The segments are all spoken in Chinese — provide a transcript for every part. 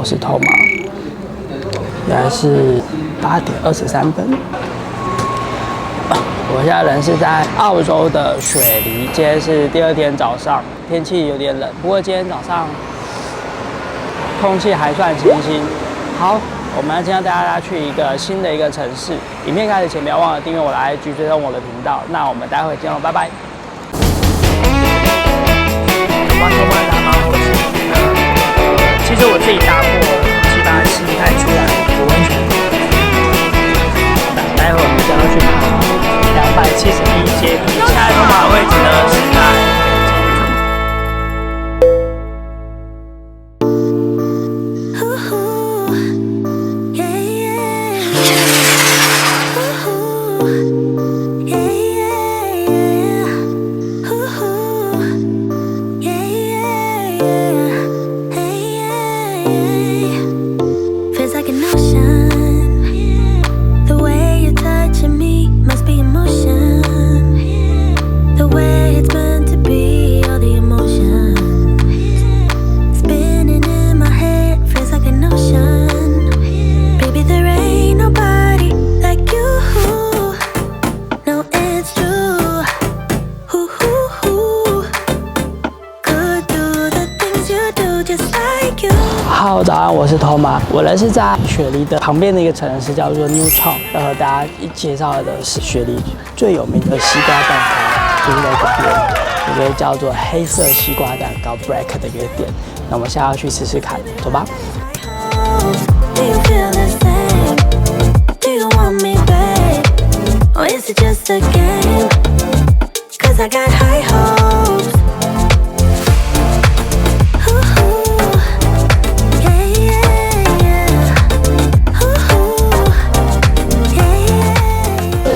是透马。原来是8点23分。我现在人是在澳洲的雪梨，今天是第2天早上，天气有点冷，不过今天早上空气还算清新。好，我们今天带大家去一个新的城市。影片开始前，不要忘了订阅我的 IG， 追踪我的频道。那我们待会见喽，拜拜。其实我自己搭过7、8次才出来的温泉。待会我们将要去爬271阶梯，现在通马的位置呢是在。Hello， 早安，我是托马。我人是在雪梨的旁边的一个城市，叫做 Newtown。要和大家介绍的是雪梨最有名的西瓜蛋糕，就是在这边，一个叫做黑色西瓜蛋糕 Black 的一个店。那我们现在要去试试看，走吧。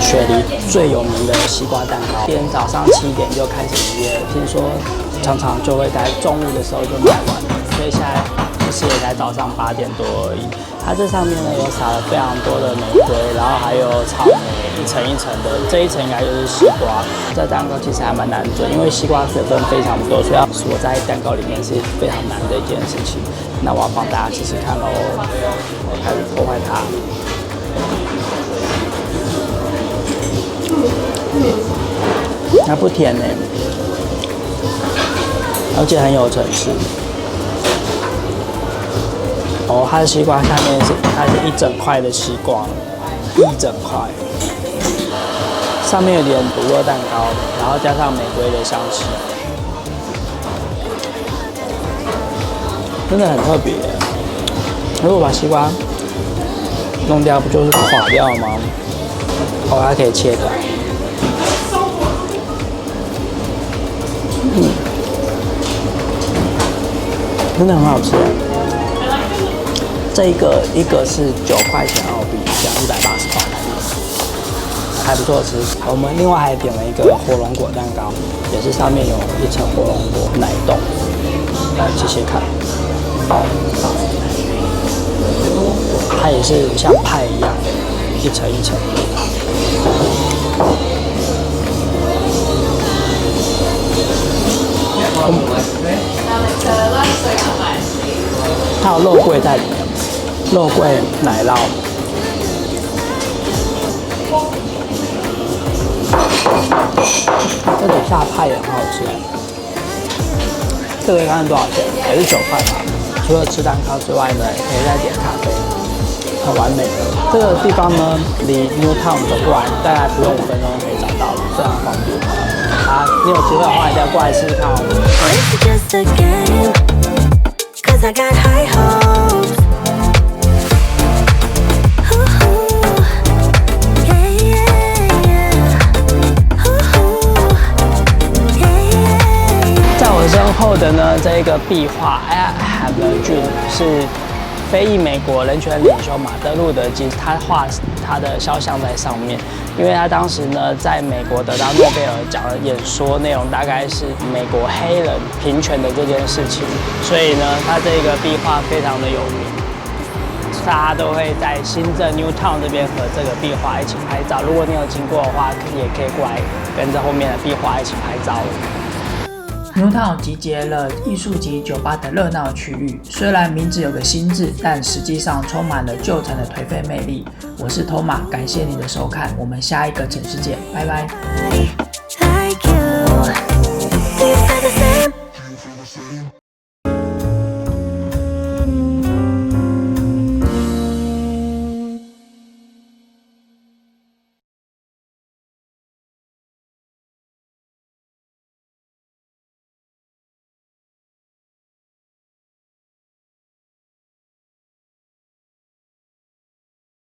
雪梨最有名的西瓜蛋糕，今天早上7点就开始营业了，听说常常就会在中午的时候就卖完了，所以现在其实也才早上8点多而已。它这上面呢有撒了非常多的玫瑰，然后还有草莓，一层一层的，这一层应该就是西瓜。这蛋糕其实还蛮难做，因为西瓜水分非常多，所以要锁在蛋糕里面是非常难的一件事情。那我要帮大家试试看喽，我开始破坏它。它不甜呢，而且很有层次。哦，它的西瓜下面它是一整块的西瓜，一整块，上面有点乳酪蛋糕，然后加上玫瑰的香气，真的很特别。如果把西瓜弄掉，不就是垮掉了吗？哦，它可以切开。真的很好吃。这一个是9块钱澳币，这样180块，还不错吃。我们另外还点了一个火龙果蛋糕，也是上面有一层火龙果奶冻，来切切看。它也是像派一样，一层一层。它有肉桂在里面，肉桂奶酪。这底下派也很好吃。这个看多少钱？也是9块吧。除了吃蛋糕之外呢，也可以再点咖啡，很完美的。这个地方呢，离 Newtown 走过来大概不用5分钟就可以找到了，非常方便。啊，你有机会的话，一定要过来试试看哦。在我身后的呢，这个壁画 ，I have a dream 是非裔美国人权领袖马丁路德金，他画他的肖像在上面，因为他当时呢在美国得到诺贝尔奖的演说内容大概是美国黑人平权的这件事情，所以呢他这个壁画非常的有名，大家都会在新镇 Newtown 这边和这个壁画一起拍照。如果你有经过的话，也可以过来跟着后面的壁画一起拍照。Newtown 集结了艺术及酒吧的热闹区域，虽然名字有个新字，但实际上充满了旧城的颓废魅力。我是 Toma， 感谢你的收看，我们下一个城市见，拜拜。